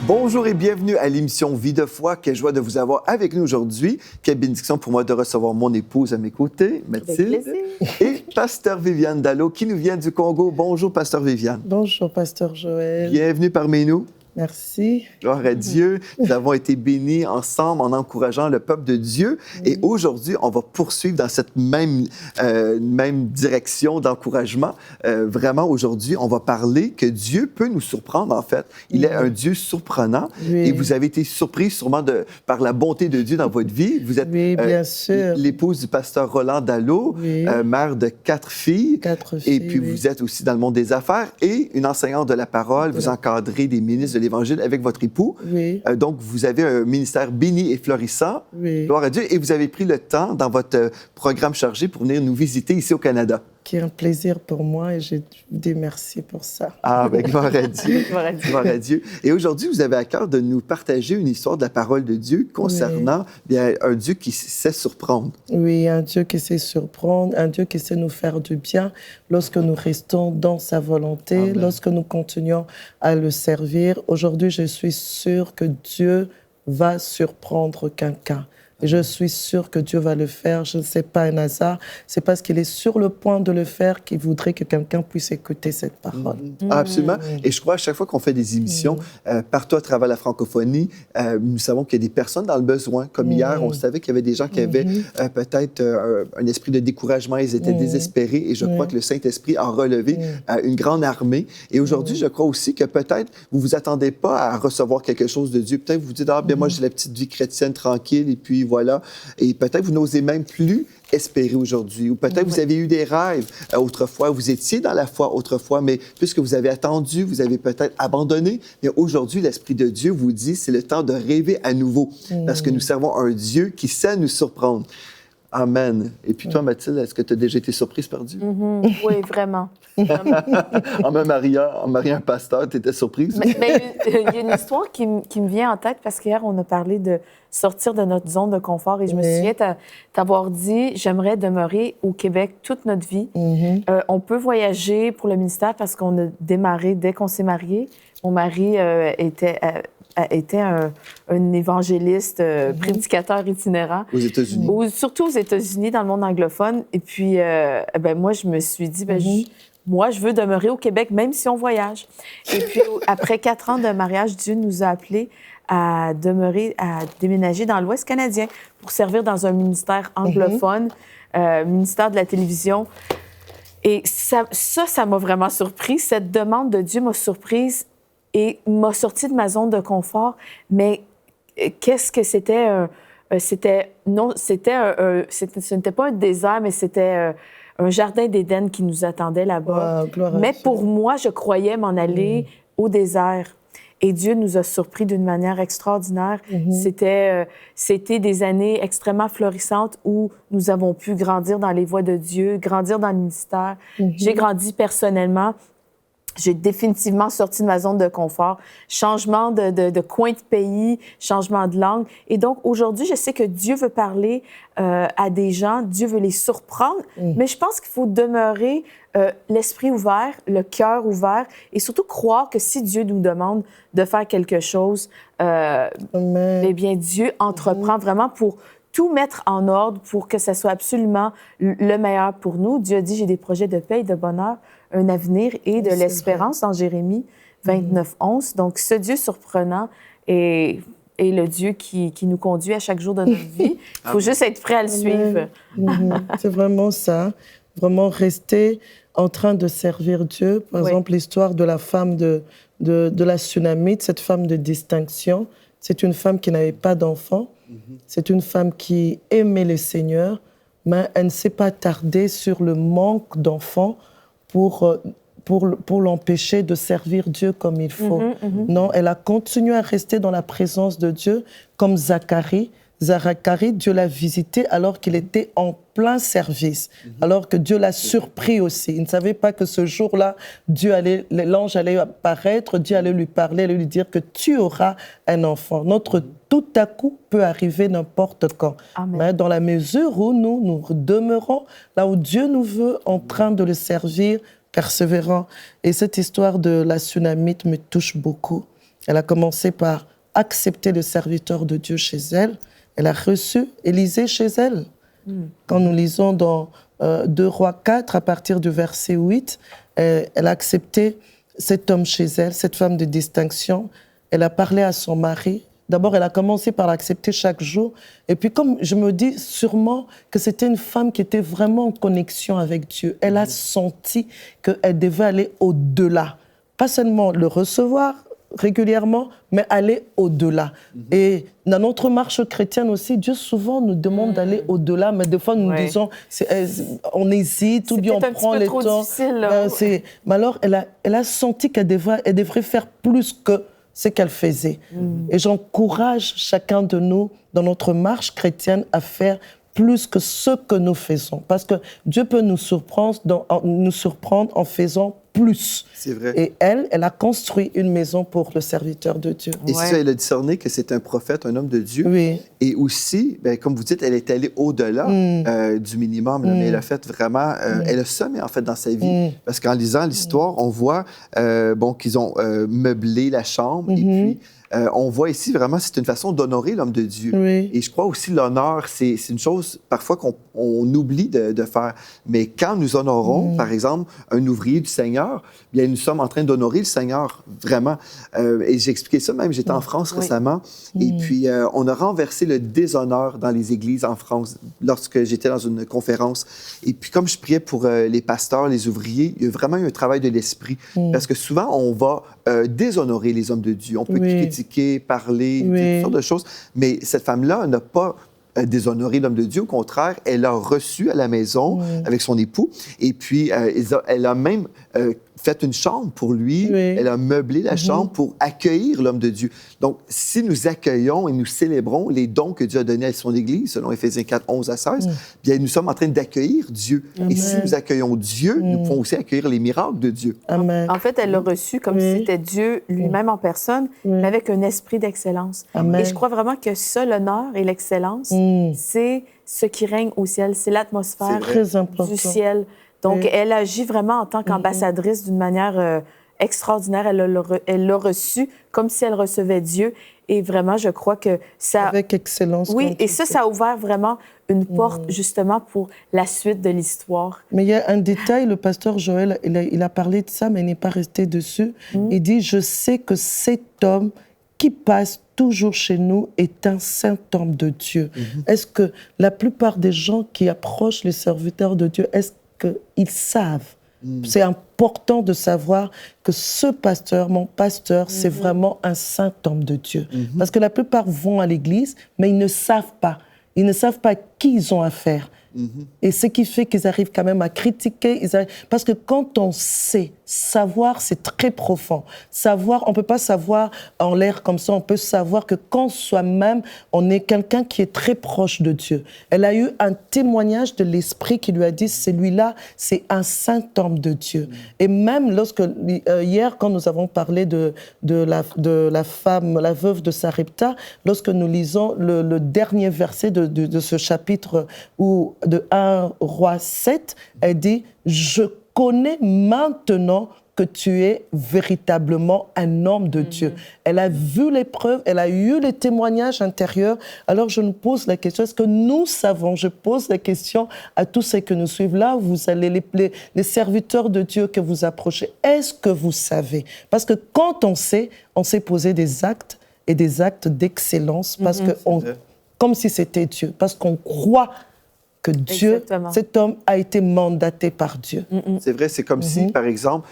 Bonjour et bienvenue à l'émission Vie de foi. Quelle joie de vous avoir avec nous aujourd'hui. Quelle bénédiction pour moi de recevoir mon épouse à mes côtés, Mathilde, et Pasteur Viviane Dallot, qui nous vient du Congo. Bonjour, Pasteur Viviane. Bonjour, Pasteur Joël. Bienvenue parmi nous. Merci. Gloire à Dieu. Nous avons été bénis ensemble en encourageant le peuple de Dieu. Et aujourd'hui, on va poursuivre dans cette même direction d'encouragement. Vraiment, aujourd'hui, on va parler que Dieu peut nous surprendre, en fait. Il est un Dieu surprenant. Et vous avez été surpris sûrement par la bonté de Dieu dans votre vie. Vous êtes bien sûr. L'épouse du pasteur Roland Dallot, mère de 4 filles. 4 filles, et puis, vous êtes aussi dans le monde des affaires et une enseignante de la parole. Vous encadrez des ministres de l'Évangile avec votre époux. Donc, vous avez un ministère béni et florissant. Gloire à Dieu. Et vous avez pris le temps dans votre programme chargé pour venir nous visiter ici au Canada. Qui est un plaisir pour moi et je vous dis merci pour ça. Ah, bien, gloire à Dieu. Gloire à Dieu. Et aujourd'hui, vous avez à cœur de nous partager une histoire de la parole de Dieu concernant bien, un Dieu qui sait surprendre. Oui, un Dieu qui sait surprendre, un Dieu qui sait nous faire du bien lorsque nous restons dans sa volonté, Amen. Lorsque nous continuons à le servir. Aujourd'hui, je suis sûre que Dieu va surprendre quelqu'un. Et je suis sûre que Dieu va le faire. Je ne sais pas un hasard. C'est parce qu'il est sur le point de le faire qu'il voudrait que quelqu'un puisse écouter cette parole. Absolument. Et je crois à chaque fois qu'on fait des émissions, partout à travers la francophonie, nous savons qu'il y a des personnes dans le besoin. Comme hier, on savait qu'il y avait des gens qui avaient peut-être un esprit de découragement. Ils étaient désespérés. Et je crois que le Saint-Esprit a relevé une grande armée. Et aujourd'hui, je crois aussi que peut-être vous ne vous attendez pas à recevoir quelque chose de Dieu. Peut-être vous vous dites, ah, bien, moi, j'ai la petite vie chrétienne tranquille. Et puis, voilà. Et peut-être vous n'osez même plus espérer aujourd'hui. Ou peut-être vous avez eu des rêves autrefois, vous étiez dans la foi autrefois, mais puisque vous avez attendu, vous avez peut-être abandonné. Mais aujourd'hui, l'Esprit de Dieu vous dit, c'est le temps de rêver à nouveau. Parce que nous servons un Dieu qui sait nous surprendre. Amen. Et puis toi, Mathilde, est-ce que tu as déjà été surprise par Dieu? Oui, vraiment. En mariant un pasteur, tu étais surprise? Mais il y a une histoire qui me vient en tête parce qu'hier, on a parlé de sortir de notre zone de confort et je me souviens t'avoir dit, j'aimerais demeurer au Québec toute notre vie. On peut voyager pour le ministère parce qu'on a démarré dès qu'on s'est mariés. Mon mari était un évangéliste, prédicateur itinérant. Aux États-Unis? Surtout aux États-Unis, dans le monde anglophone. Et puis, moi, je me suis dit, moi, je veux demeurer au Québec, même si on voyage. Et puis, après 4 ans de mariage, Dieu nous a appelés à déménager dans l'Ouest canadien pour servir dans un ministère anglophone, ministère de la télévision. Et ça m'a vraiment surpris. Cette demande de Dieu m'a surprise et m'a sortie de ma zone de confort. Mais qu'est-ce que c'était? Ce n'était pas un désert, mais c'était un jardin d'Éden qui nous attendait là-bas. Mais pour moi, je croyais m'en aller au désert. Et Dieu nous a surpris d'une manière extraordinaire. C'était des années extrêmement florissantes où nous avons pu grandir dans les voies de Dieu, grandir dans le ministère. J'ai grandi personnellement. J'ai définitivement sorti de ma zone de confort. Changement de coin de pays, changement de langue. Et donc, aujourd'hui, je sais que Dieu veut parler à des gens, Dieu veut les surprendre, mais je pense qu'il faut demeurer l'esprit ouvert, le cœur ouvert et surtout croire que si Dieu nous demande de faire quelque chose, eh bien, Dieu entreprend vraiment pour tout mettre en ordre pour que ça soit absolument le meilleur pour nous. Dieu a dit, j'ai des projets de paix et de bonheur, un avenir et de l'espérance dans Jérémie 29:11. Donc, ce Dieu surprenant est le Dieu qui nous conduit à chaque jour de notre vie. Il faut juste être prêt à le suivre. C'est vraiment ça. Vraiment rester en train de servir Dieu. Par exemple, l'histoire de la femme de la Sunamite, cette femme de distinction. C'est une femme qui n'avait pas d'enfant. C'est une femme qui aimait le Seigneur, mais elle ne s'est pas tardée sur le manque d'enfants pour l'empêcher de servir Dieu comme il faut. Non, elle a continué à rester dans la présence de Dieu, comme Zacharie. Zacharie, Dieu l'a visité alors qu'il était en plein service, alors que Dieu l'a surpris aussi. Il ne savait pas que ce jour-là, l'ange allait apparaître, Dieu allait lui parler, allait lui dire que tu auras un enfant. Notre tout à coup peut arriver n'importe quand. Amen. Mais dans la mesure où nous demeurons là où Dieu nous veut, en train de le servir, persévérant. Et cette histoire de la Sunamite me touche beaucoup. Elle a commencé par accepter le serviteur de Dieu chez elle. Elle a reçu Élisée chez elle. Quand nous lisons dans 2 Rois 4, à partir du verset 8, elle a accepté cet homme chez elle, cette femme de distinction. Elle a parlé à son mari. D'abord, elle a commencé par l'accepter chaque jour. Et puis, comme je me dis sûrement que c'était une femme qui était vraiment en connexion avec Dieu. Elle a senti qu'elle devait aller au-delà. Pas seulement le recevoir régulièrement, mais aller au-delà. Et dans notre marche chrétienne aussi, Dieu souvent nous demande d'aller au-delà, mais des fois nous nous disons, on hésite, ou bien on prend le temps. Mais alors, elle a senti qu'elle devrait faire plus que ce qu'elle faisait. Et j'encourage chacun de nous, dans notre marche chrétienne, à faire plus que ce que nous faisons. Parce que Dieu peut nous surprendre en faisant plus. C'est vrai. Et elle a construit une maison pour le serviteur de Dieu. Et ça, elle a discerné que c'est un prophète, un homme de Dieu. Oui. Et aussi, comme vous dites, elle est allée au-delà du minimum, là, mais elle a fait vraiment... elle a semé, en fait, dans sa vie. Parce qu'en lisant l'histoire, on voit qu'ils ont meublé la chambre, et puis... on voit ici vraiment, c'est une façon d'honorer l'homme de Dieu. Oui. Et je crois aussi l'honneur, c'est une chose parfois qu'on oublie de faire. Mais quand nous honorons, par exemple, un ouvrier du Seigneur, bien, nous sommes en train d'honorer le Seigneur, vraiment. Et j'ai expliqué ça même, j'étais en France récemment, et puis on a renversé le déshonneur dans les églises en France lorsque j'étais dans une conférence. Et puis comme je priais pour les pasteurs, les ouvriers, il y a vraiment eu un travail de l'esprit. Parce que souvent, on va déshonorer les hommes de Dieu. On peut critiquer, parler, toutes sortes de choses. Mais cette femme-là n'a pas déshonoré l'homme de Dieu. Au contraire, elle l'a reçu à la maison avec son époux. Et puis, elle a même fait une chambre pour lui. Elle a meublé la chambre pour accueillir l'homme de Dieu. Donc, si nous accueillons et nous célébrons les dons que Dieu a donnés à son Église, selon Éphésiens 4, 11 à 16, bien, nous sommes en train d'accueillir Dieu. Amen. Et si nous accueillons Dieu, nous pouvons aussi accueillir les miracles de Dieu. Amen. En fait, elle l'a reçu comme si c'était Dieu lui-même en personne, mais avec un esprit d'excellence. Amen. Et je crois vraiment que ça, l'honneur et l'excellence, c'est ce qui règne au ciel. C'est l'atmosphère du ciel. Donc, elle agit vraiment en tant qu'ambassadrice d'une manière extraordinaire. Elle l'a reçu comme si elle recevait Dieu. Et vraiment, je crois que ça... Avec excellence. Oui, et ça a ouvert vraiment une porte, justement, pour la suite de l'histoire. Mais il y a un détail, le pasteur Joël, il a parlé de ça, mais il n'est pas resté dessus. Il dit, je sais que cet homme qui passe toujours chez nous est un saint homme de Dieu. Est-ce que la plupart des gens qui approchent les serviteurs de Dieu, est-ce qu'ils savent? C'est important de savoir que ce pasteur, mon pasteur, c'est vraiment un saint homme de Dieu. Parce que la plupart vont à l'église, mais ils ne savent pas. Ils ne savent pas qui ils ont affaire. Et ce qui fait qu'ils arrivent quand même à critiquer. Parce que quand on sait, savoir, c'est très profond. Savoir, on ne peut pas savoir en l'air comme ça. On peut savoir que quand soi-même, on est quelqu'un qui est très proche de Dieu. Elle a eu un témoignage de l'Esprit qui lui a dit, celui-là, c'est un saint homme de Dieu. Et même lorsque, hier, quand nous avons parlé de la femme, la veuve de Sarepta, lorsque nous lisons le dernier verset de ce chapitre où de 1 Roi 7, elle dit « Je connais maintenant que tu es véritablement un homme de Dieu. » Elle a vu les preuves, elle a eu les témoignages intérieurs. Alors je nous pose la question, est-ce que nous savons, je pose la question à tous ceux que nous suivent là, vous allez les serviteurs de Dieu que vous approchez, est-ce que vous savez? Parce que quand on sait poser des actes et des actes d'excellence, parce que comme si c'était Dieu, parce qu'on croit que Dieu, cet homme a été mandaté par Dieu. C'est vrai, c'est comme si, par exemple,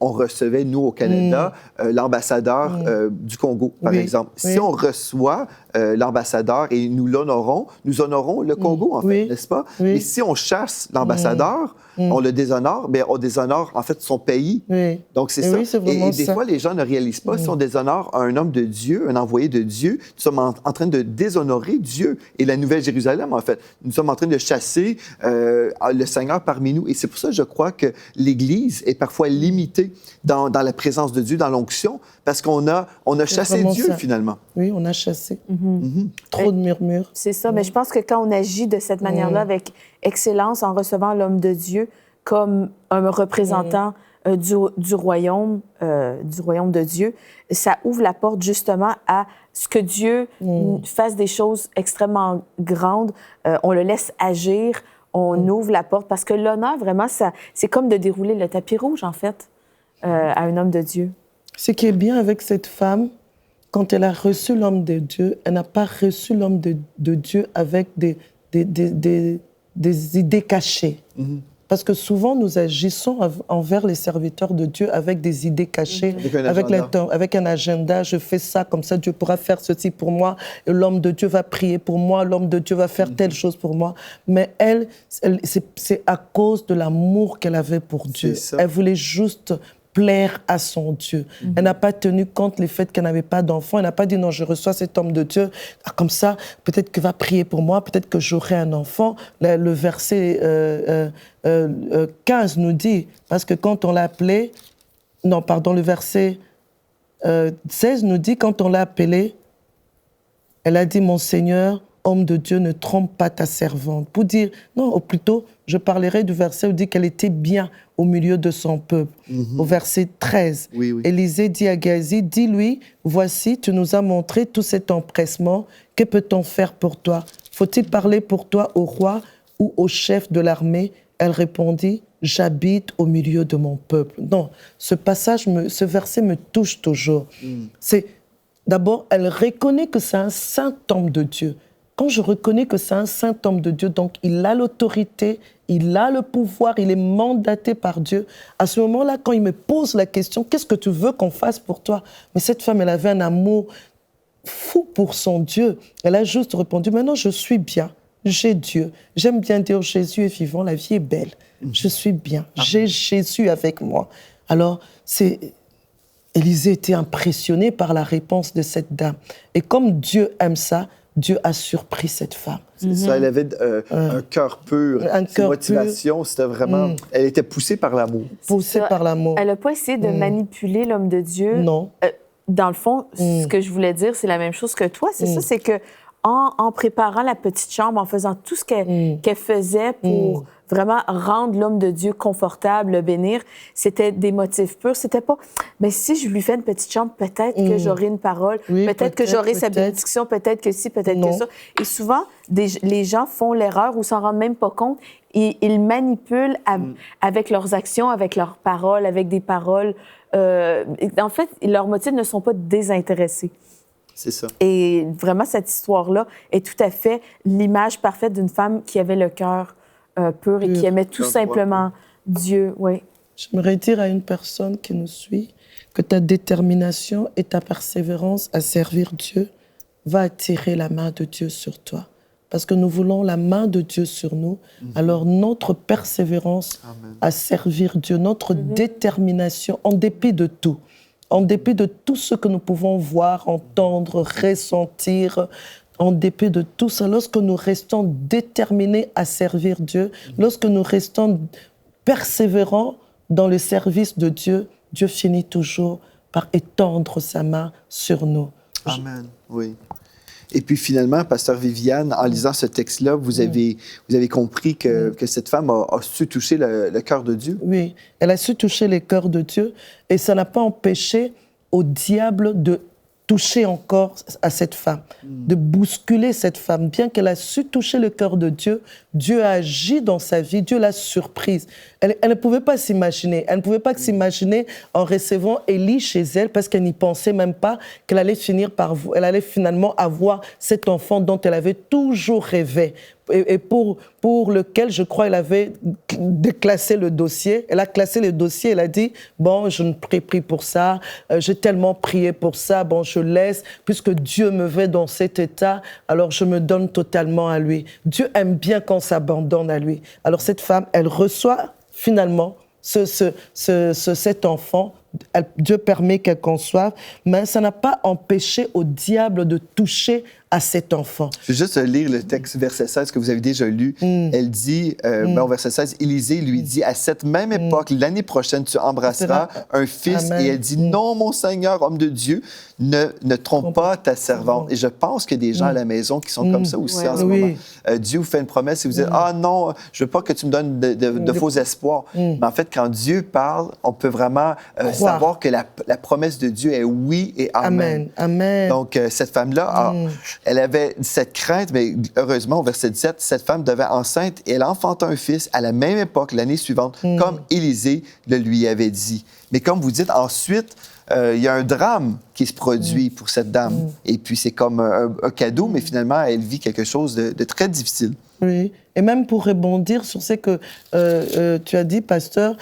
on recevait, nous, au Canada, l'ambassadeur du Congo, par exemple. Si on reçoit l'ambassadeur et nous l'honorons, nous honorons le Congo, en fait, n'est-ce pas? Et si on chasse l'ambassadeur, on le déshonore, bien, on déshonore, en fait, son pays. Donc, c'est ça. Et des fois, les gens ne réalisent pas, si on déshonore un homme de Dieu, un envoyé de Dieu, nous sommes en train de déshonorer Dieu et la Nouvelle Jérusalem, en fait. Nous sommes en train de chasser le Seigneur parmi nous. Et c'est pour ça que je crois que l'Église est parfois limitée dans la présence de Dieu, dans l'onction, parce qu'on a chassé Dieu, finalement. Oui, on a chassé. Trop de murmures. C'est ça, mais je pense que quand on agit de cette manière-là, avec excellence, en recevant l'homme de Dieu comme un représentant du royaume de Dieu, ça ouvre la porte justement à ce que Dieu fasse des choses extrêmement grandes. On le laisse agir, on ouvre la porte, parce que l'honneur, vraiment, c'est comme de dérouler le tapis rouge, en fait, à un homme de Dieu. Ce qui est bien avec cette femme, quand elle a reçu l'homme de Dieu, elle n'a pas reçu l'homme de Dieu avec des idées cachées. Parce que souvent, nous agissons envers les serviteurs de Dieu avec des idées cachées, avec un agenda. Je fais ça, comme ça, Dieu pourra faire ceci pour moi. Et l'homme de Dieu va prier pour moi, l'homme de Dieu va faire telle chose pour moi. Mais elle c'est à cause de l'amour qu'elle avait pour Dieu. Elle voulait juste plaire à son Dieu. Elle n'a pas tenu compte du fait qu'elle n'avait pas d'enfant. Elle n'a pas dit non, je reçois cet homme de Dieu. Ah, comme ça, peut-être qu'il va prier pour moi, peut-être que j'aurai un enfant. Le verset 15 nous dit, parce que quand on l'a appelé, le verset 16 nous dit, quand on l'a appelé, elle a dit, mon Seigneur, homme de Dieu, ne trompe pas ta servante. Pour dire, non, ou plutôt, je parlerai du verset où dit qu'elle était bien au milieu de son peuple. Au verset 13, Élisée dit à Géasi, dis-lui, voici, tu nous as montré tout cet empressement, que peut-on faire pour toi? Faut-il parler pour toi au roi ou au chef de l'armée? Elle répondit, j'habite au milieu de mon peuple. Non, ce verset me touche toujours. D'abord, elle reconnaît que c'est un saint homme de Dieu. Quand je reconnais que c'est un saint homme de Dieu, donc il a l'autorité, il a le pouvoir, il est mandaté par Dieu. À ce moment-là, quand il me pose la question, qu'est-ce que tu veux qu'on fasse pour toi? Mais cette femme, elle avait un amour fou pour son Dieu. Elle a juste répondu, maintenant je suis bien, j'ai Dieu. J'aime bien dire, Jésus est vivant, la vie est belle. Je suis bien, j'ai Jésus avec moi. Alors, Élisée était impressionné par la réponse de cette dame. Et comme Dieu aime ça, Dieu a surpris cette femme. C'est ça, elle avait un cœur pur. Ses motivations, c'était vraiment... Elle était poussée par l'amour. Poussée par l'amour. Elle n'a pas essayé de manipuler l'homme de Dieu. Non. Dans le fond, ce que je voulais dire, c'est la même chose que toi. C'est ça, c'est que en préparant la petite chambre, en faisant tout ce qu'elle faisait pour vraiment rendre l'homme de Dieu confortable, le bénir, c'était des motifs purs. C'était pas, mais si je lui fais une petite chambre, peut-être que j'aurai une parole, peut-être que j'aurai sa bénédiction, peut-être que si, peut-être que ça. Et souvent, les gens font l'erreur ou s'en rendent même pas compte. Ils manipulent avec leurs actions, avec leurs paroles, avec des paroles. En fait, leurs motifs ne sont pas désintéressés. C'est ça. Et vraiment, cette histoire-là est tout à fait l'image parfaite d'une femme qui avait le cœur pur et qui aimait tout simplement Dieu. Oui. J'aimerais dire à une personne qui nous suit que ta détermination et ta persévérance à servir Dieu va attirer la main de Dieu sur toi. Parce que nous voulons la main de Dieu sur nous. Alors notre persévérance à servir Dieu, notre détermination, en dépit de tout, en dépit de tout ce que nous pouvons voir, entendre, ressentir, en dépit de tout ça, lorsque nous restons déterminés à servir Dieu, lorsque nous restons persévérants dans le service de Dieu, Dieu finit toujours par étendre sa main sur nous. Amen, oui. Et puis finalement, Pasteur Viviane, en lisant ce texte-là, vous avez compris que cette femme a su toucher le cœur de Dieu. Oui, elle a su toucher le cœur de Dieu et ça n'a pas empêché au diable de toucher encore à cette femme, de bousculer cette femme. Bien qu'elle a su toucher le cœur de Dieu, Dieu a agi dans sa vie, Dieu l'a surprise. Elle ne pouvait pas s'imaginer, s'imaginer en recevant Élie chez elle parce qu'elle n'y pensait même pas qu'elle allait elle allait finalement avoir cet enfant dont elle avait toujours rêvé. Et pour lequel, je crois, elle avait déclassé le dossier. Elle a classé le dossier, elle a dit, bon, je ne prie pour ça, j'ai tellement prié pour ça, bon, je laisse, puisque Dieu me veut dans cet état, alors je me donne totalement à lui. Dieu aime bien quand on s'abandonne à lui. Alors cette femme, elle reçoit finalement cet enfant Dieu permet qu'elle conçoive, mais ça n'a pas empêché au diable de toucher à cet enfant. Je vais juste lire le texte, verset 16, que vous avez déjà lu. Elle dit, au verset 16, Élisée lui dit, à cette même époque, l'année prochaine, tu embrasseras un fils. Amen. Et elle dit, non, mon Seigneur, homme de Dieu, ne trompe pas ta servante. Et je pense qu'il y a des gens à la maison qui sont comme ça aussi en ce moment. Dieu vous fait une promesse et vous dites, ah non, je veux pas que tu me donnes de faux espoirs. Mais en fait, quand Dieu parle, on peut vraiment savoir que la promesse de Dieu est oui et amen. Amen. Donc, cette femme-là, elle avait cette crainte, mais heureusement, au verset 17, cette femme devait enceinte et elle enfanta un fils à la même époque, l'année suivante, comme Élisée le lui avait dit. Mais comme vous dites, ensuite, il y a un drame qui se produit pour cette dame. Et puis, c'est comme un cadeau, mais finalement, elle vit quelque chose de très difficile. Oui, et même pour rebondir sur ce que tu as dit, pasteur,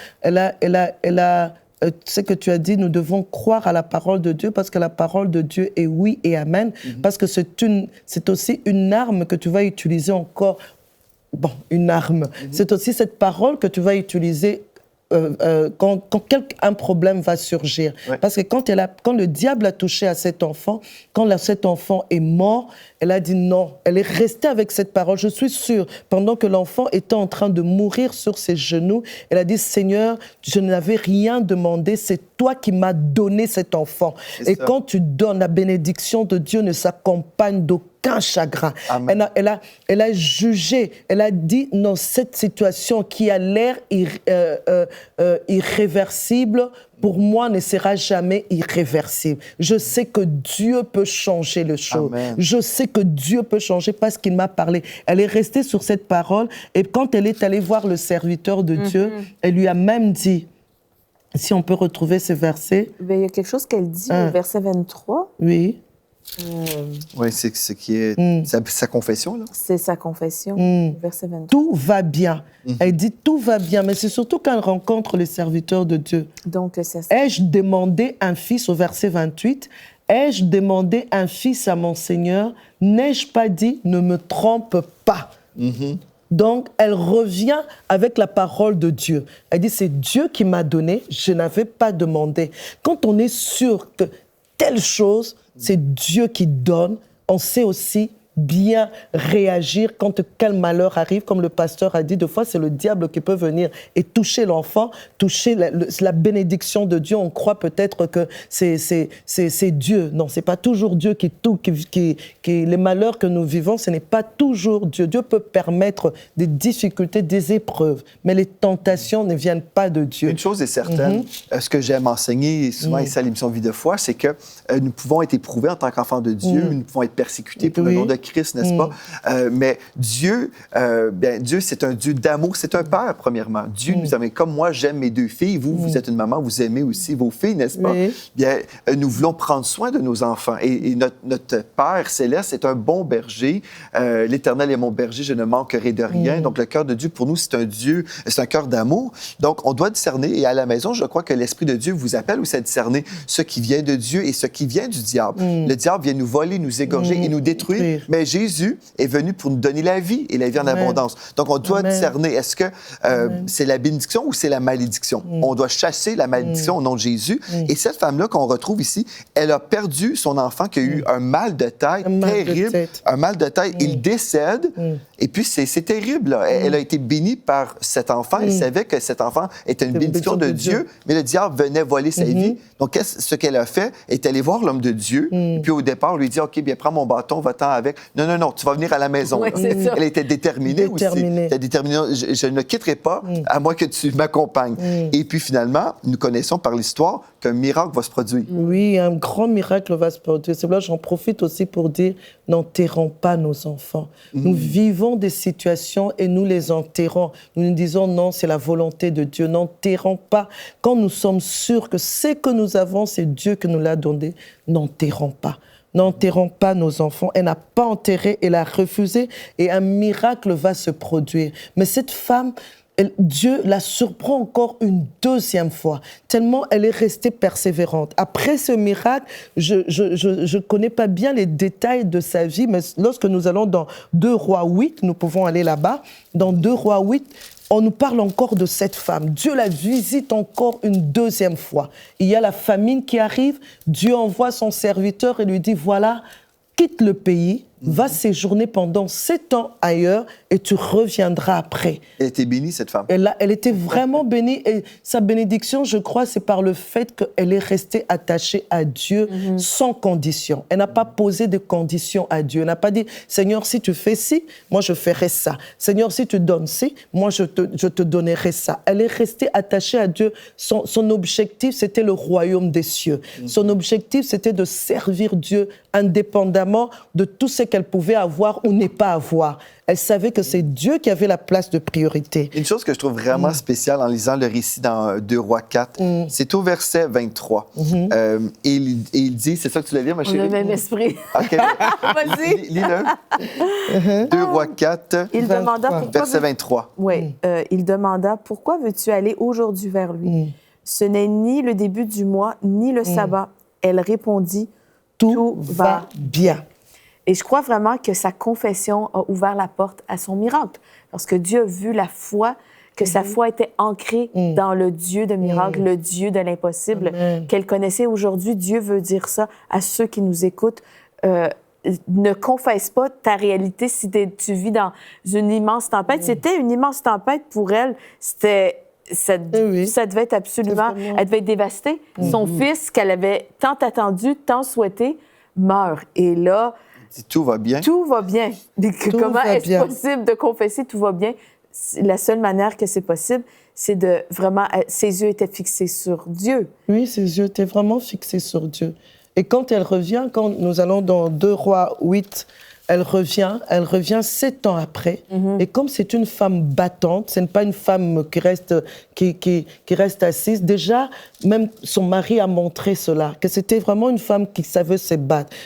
ce que tu as dit, nous devons croire à la parole de Dieu parce que la parole de Dieu est oui et amen, parce que c'est aussi une arme que tu vas utiliser encore. Bon, une arme. C'est aussi cette parole que tu vas utiliser quand un problème va surgir. Parce que quand le diable a touché à cet enfant, quand cet enfant est mort, elle a dit non. Elle est restée avec cette parole. Je suis sûre, pendant que l'enfant était en train de mourir sur ses genoux, elle a dit, Seigneur, je n'avais rien demandé, c'est toi qui m'as donné cet enfant. Et quand tu donnes, la bénédiction de Dieu ne s'accompagne d'aucun chagrin. Elle a jugé, elle a dit, non, cette situation qui a l'air irréversible, pour moi, ne sera jamais irréversible. Je sais que Dieu peut changer les choses. Amen. Je sais que Dieu peut changer parce qu'il m'a parlé. Elle est restée sur cette parole et quand elle est allée voir le serviteur de Dieu, elle lui a même dit, si on peut retrouver ce verset. Il y a quelque chose qu'elle dit au verset 23. Oui. Oui, c'est ce qui est sa confession, là. C'est sa confession, verset 23. Tout va bien. Elle dit tout va bien, mais c'est surtout quand elle rencontre le serviteur de Dieu. Donc, c'est ça. Ai-je demandé un fils, au verset 28, ai-je demandé un fils à mon Seigneur? N'ai-je pas dit, ne me trompe pas? Donc, elle revient avec la parole de Dieu. Elle dit, c'est Dieu qui m'a donné, je n'avais pas demandé. Quand on est sûr que telle chose, c'est Dieu qui donne, on sait aussi bien réagir quand quel malheur arrive. Comme le pasteur a dit, des fois, c'est le diable qui peut venir et toucher l'enfant, toucher la bénédiction de Dieu. On croit peut-être que c'est Dieu. Non, c'est pas toujours Dieu les malheurs que nous vivons, ce n'est pas toujours Dieu. Dieu peut permettre des difficultés, des épreuves, mais les tentations ne viennent pas de Dieu. Une chose est certaine, ce que j'aime enseigner souvent ici à l'émission Vie de foi, c'est que nous pouvons être éprouvés en tant qu'enfants de Dieu, nous pouvons être persécutés pour le nom de Christ, n'est-ce pas? Mais Dieu, Dieu, c'est un Dieu d'amour, c'est un Père, premièrement. Dieu nous aime. Comme moi, j'aime mes deux filles, vous êtes une maman, vous aimez aussi vos filles, n'est-ce pas? Bien, nous voulons prendre soin de nos enfants. Et notre Père céleste est un bon berger. L'Éternel est mon berger, je ne manquerai de rien. Donc, le cœur de Dieu, pour nous, c'est un Dieu, c'est un cœur d'amour. Donc, on doit discerner. Et à la maison, je crois que l'Esprit de Dieu vous appelle aussi à discerner ce qui vient de Dieu et ce qui vient du diable. Le diable vient nous voler, nous égorger et nous détruire. Mais Jésus est venu pour nous donner la vie et la vie en abondance. Donc, on doit discerner, est-ce que c'est la bénédiction ou c'est la malédiction? On doit chasser la malédiction au nom de Jésus. Et cette femme-là qu'on retrouve ici, elle a perdu son enfant qui a eu un mal de tête terrible. Un mal de tête. Il décède. Et puis, c'est terrible. Là. Elle a été bénie par cet enfant. Elle savait que cet enfant était une bénédiction de Dieu, mais le diable venait voler sa vie. Donc, ce qu'elle a fait est aller voir l'homme de Dieu. Et puis, au départ, lui dit, OK, bien, prends mon bâton, va-t'en avec. Non, tu vas venir à la maison. Oui, elle était déterminée aussi. Elle était déterminée. Je ne quitterai pas à moins que tu m'accompagnes. Et puis, finalement, nous connaissons par l'histoire qu'un miracle va se produire. Oui, un grand miracle va se produire. C'est là, j'en profite aussi pour dire, n'enterrons pas nos enfants. Nous vivons des situations et nous les enterrons. Nous nous disons, non, c'est la volonté de Dieu. N'enterrons pas. Quand nous sommes sûrs que ce que nous avons, c'est Dieu qui nous l'a donné, n'enterrons pas. N'enterrons pas nos enfants. Elle n'a pas enterré, elle a refusé et un miracle va se produire. Mais cette femme, Dieu la surprend encore une deuxième fois, tellement elle est restée persévérante. Après ce miracle, je ne connais pas bien les détails de sa vie, mais lorsque nous allons dans 2 Rois 8, nous pouvons aller là-bas, dans 2 Rois 8, on nous parle encore de cette femme. Dieu la visite encore une deuxième fois. Il y a la famine qui arrive. Dieu envoie son serviteur et lui dit, voilà, quitte le pays, va séjourner pendant 7 ans ailleurs et tu reviendras après. Elle était bénie, cette femme. Elle était vraiment bénie. Et sa bénédiction, je crois, c'est par le fait qu'elle est restée attachée à Dieu sans condition. Elle n'a pas posé de conditions à Dieu. Elle n'a pas dit, Seigneur, si tu fais ci, moi je ferai ça. Seigneur, si tu donnes ci, moi je te donnerai ça. Elle est restée attachée à Dieu. Son objectif, c'était le royaume des cieux. Son objectif, c'était de servir Dieu indépendamment de tout ce qu'elle pouvait avoir ou ne pas avoir. Elle savait que c'est Dieu qui avait la place de priorité. Une chose que je trouve vraiment spéciale en lisant le récit dans 2 Rois 4, c'est au verset 23. Et il dit, c'est ça que tu l'as dit, ma chérie? On a le même esprit. OK. Vas-y. Lis-le. 2 Rois 4, il demanda pourquoi verset 23. Oui. Il demanda, pourquoi veux-tu aller aujourd'hui vers lui? Ce n'est ni le début du mois, ni le sabbat. Elle répondit, tout va bien. Et je crois vraiment que sa confession a ouvert la porte à son miracle. Lorsque Dieu a vu la foi, que sa foi était ancrée dans le Dieu de miracles, le Dieu de l'impossible, qu'elle connaissait aujourd'hui, Dieu veut dire ça à ceux qui nous écoutent. Ne confesse pas ta réalité si tu vis dans une immense tempête. C'était une immense tempête pour elle. Ça devait être absolument... Elle devait être dévastée. Son fils, qu'elle avait tant attendu, tant souhaité, meurt. Et là... Tout va bien. Tout va bien. Comment est-ce possible de confesser tout va bien? La seule manière que c'est possible, c'est de vraiment... Ses yeux étaient fixés sur Dieu. Oui, ses yeux étaient vraiment fixés sur Dieu. Et quand elle revient, quand nous allons dans 2 Rois 8, elle revient 7 ans après. Et comme c'est une femme battante, ce n'est pas une femme qui reste assise. Déjà, même son mari a montré cela, que c'était vraiment une femme qui savait se battre.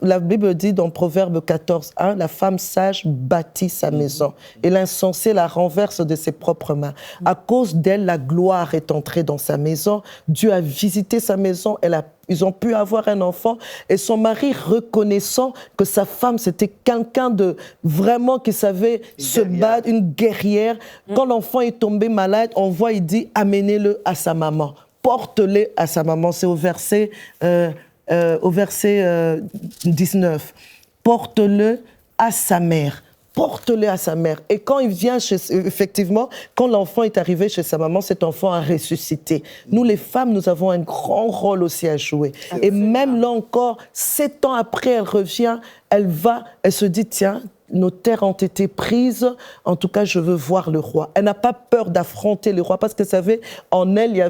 La Bible dit dans Proverbe 14:1, la femme sage bâtit sa maison et l'insensé la renverse de ses propres mains. À cause d'elle, la gloire est entrée dans sa maison. Dieu a visité sa maison, ils ont pu avoir un enfant et son mari, reconnaissant que sa femme, c'était quelqu'un de vraiment qui savait se battre, une guerrière. Quand l'enfant est tombé malade, on voit, il dit, amenez-le à sa maman, porte-le à sa maman. C'est au verset 19. Porte-le à sa mère. Porte-le à sa mère. Et quand il vient, effectivement, quand l'enfant est arrivé chez sa maman, cet enfant a ressuscité. Nous, les femmes, nous avons un grand rôle aussi à jouer. Absolument. Et même là encore, 7 ans après, elle revient, elle se dit, tiens, nos terres ont été prises, en tout cas, je veux voir le roi. Elle n'a pas peur d'affronter le roi, parce que, vous savez, en elle, il y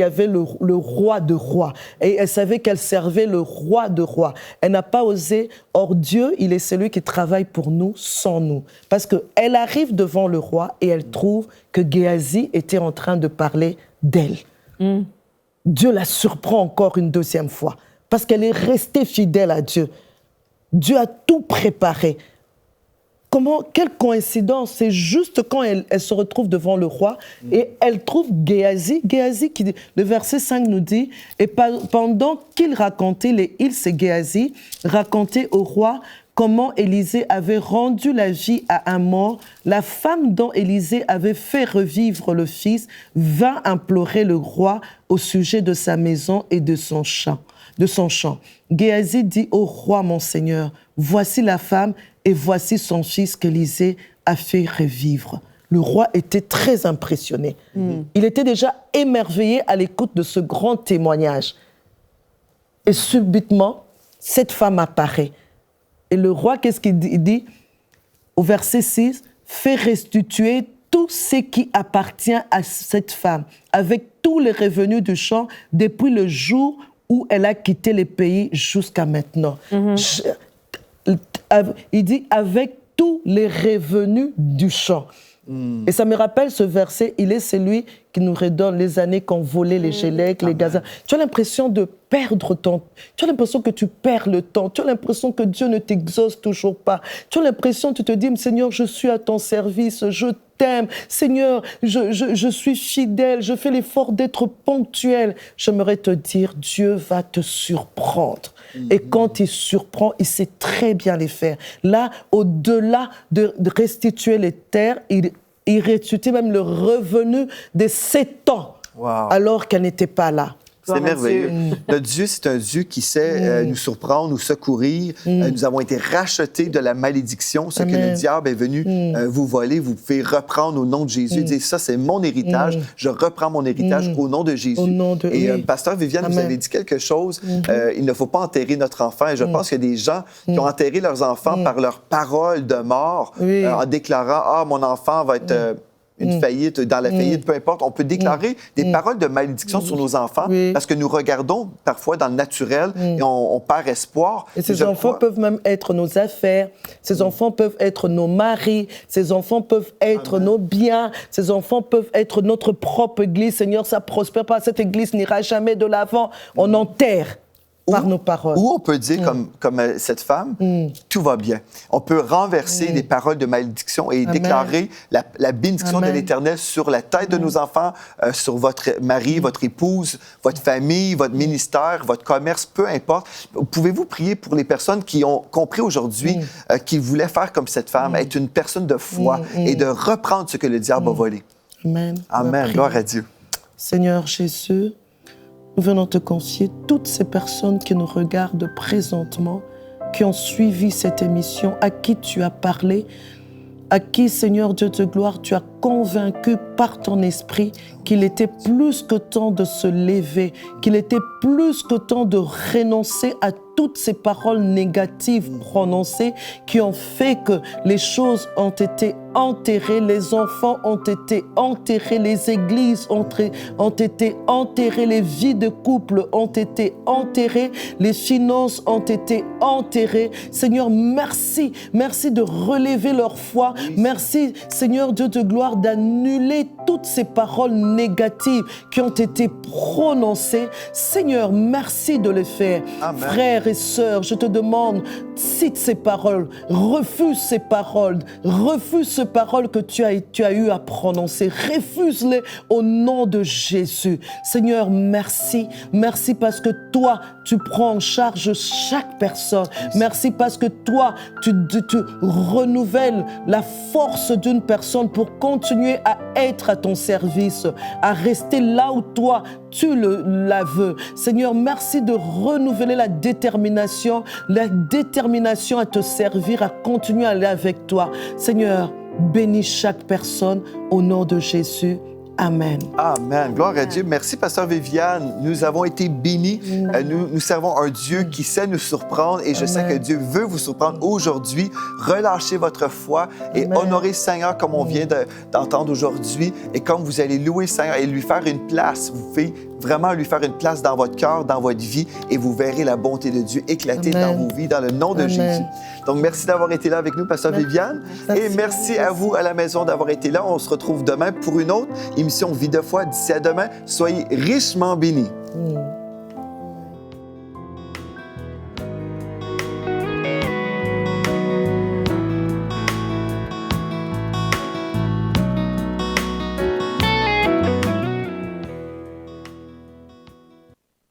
avait le roi de rois. Et elle savait qu'elle servait le roi de rois. Elle n'a pas osé. Or, Dieu, il est celui qui travaille pour nous, sans nous. Parce qu'elle arrive devant le roi et elle trouve que Géasi était en train de parler d'elle. Dieu la surprend encore une deuxième fois. Parce qu'elle est restée fidèle à Dieu. Dieu a tout préparé. Quelle coïncidence, c'est juste quand elle se retrouve devant le roi et elle trouve Géasi, qui, le verset 5 nous dit, et pendant qu'il racontait, c'est Géasi, racontait au roi comment Élisée avait rendu la vie à un mort, la femme dont Élisée avait fait revivre le fils vint implorer le roi au sujet de sa maison et de son champ. Géasi dit au roi, mon seigneur, voici la femme et voici son fils qu'Élisée a fait revivre. Le roi était très impressionné. Il était déjà émerveillé à l'écoute de ce grand témoignage. Et subitement, cette femme apparaît. Et le roi, qu'est-ce qu'il dit? Il dit, au verset 6, « Fais restituer tout ce qui appartient à cette femme, avec tous les revenus du champ, depuis le jour où elle a quitté le pays jusqu'à maintenant. Il dit « avec tous les revenus du champ ». Et ça me rappelle ce verset, il est celui qui nous redonne les années qu'ont volé les Gélèques, les Gaza. Tu as l'impression de perdre ton... Tu as l'impression que tu perds le temps. Tu as l'impression que Dieu ne t'exauce toujours pas. Tu as l'impression, tu te dis, Seigneur, je suis à ton service, je t'aime. Seigneur, je suis fidèle, je fais l'effort d'être ponctuel. J'aimerais te dire, Dieu va te surprendre. Et quand il surprend, il sait très bien les faire. Là, au-delà de restituer les terres, il restitue même le revenu de 7 ans, alors qu'elle n'était pas là. C'est merveilleux. Notre Dieu, c'est un Dieu qui sait nous surprendre, nous secourir. Nous avons été rachetés de la malédiction. Ce que le diable est venu vous voler, vous pouvez reprendre au nom de Jésus. Dire, ça, c'est mon héritage. Je reprends mon héritage au nom de Jésus. Et Pasteur Viviane, vous avez dit quelque chose. Il ne faut pas enterrer notre enfant. Et je pense qu'il y a des gens qui ont enterré leurs enfants par leurs paroles de mort, en déclarant, « Ah, mon enfant va être... une faillite, dans la faillite, peu importe. On peut déclarer des paroles de malédiction sur nos enfants parce que nous regardons parfois dans le naturel et on perd espoir. Et ces enfants peuvent même être nos affaires, ces enfants peuvent être nos maris, ces enfants peuvent être nos biens, ces enfants peuvent être notre propre église. Seigneur, ça ne prospère pas, cette église n'ira jamais de l'avant. On enterre par nos paroles. Ou on peut dire, comme cette femme, tout va bien. On peut renverser les paroles de malédiction et déclarer la bénédiction de l'Éternel sur la tête de nos enfants, sur votre mari, votre épouse, votre famille, votre ministère, votre commerce, peu importe. Pouvez-vous prier pour les personnes qui ont compris aujourd'hui qu'ils voulaient faire comme cette femme, être une personne de foi et de reprendre ce que le diable a volé? Amen. Amen. Gloire à Dieu. Seigneur Jésus, nous venons te confier toutes ces personnes qui nous regardent présentement, qui ont suivi cette émission, à qui tu as parlé, à qui, Seigneur Dieu de gloire, tu as convaincu par ton esprit qu'il était plus que temps de se lever, qu'il était plus que temps de renoncer à toutes ces paroles négatives prononcées qui ont fait que les choses ont été enterrées, les enfants ont été enterrés, les églises ont été enterrées, les vies de couple ont été enterrées, les finances ont été enterrées. Seigneur, merci, merci de relever leur foi. Merci, Seigneur Dieu de gloire, d'annuler toutes ces paroles négatives qui ont été prononcées. Seigneur, merci de le faire. Amen. Frères et sœurs, je te demande, cite ces paroles, refuse ces paroles que tu as eu à prononcer, refuse-les au nom de Jésus. Seigneur, merci, merci parce que toi, tu prends en charge chaque personne. Merci parce que toi, tu renouvelles la force d'une personne pour continuer à être à ton service, à rester là où toi, tu la veux. Seigneur, merci de renouveler la détermination à te servir, à continuer à aller avec toi. Seigneur, bénis chaque personne au nom de Jésus. Amen. Amen. Gloire à Dieu. Merci, Pasteur Viviane. Nous avons été bénis. Nous servons un Dieu qui sait nous surprendre et je sais que Dieu veut vous surprendre aujourd'hui. Relâchez votre foi et honorez le Seigneur comme on vient d'entendre aujourd'hui et comme vous allez louer le Seigneur et lui faire une place. Vous pouvez vraiment lui faire une place dans votre cœur, dans votre vie et vous verrez la bonté de Dieu éclater dans vos vies dans le nom de Jésus. Donc, merci d'avoir été là avec nous, Pasteur Viviane. Et merci à vous à la maison d'avoir été là. On se retrouve demain pour une autre émission Vie de foi. D'ici à demain, soyez richement bénis.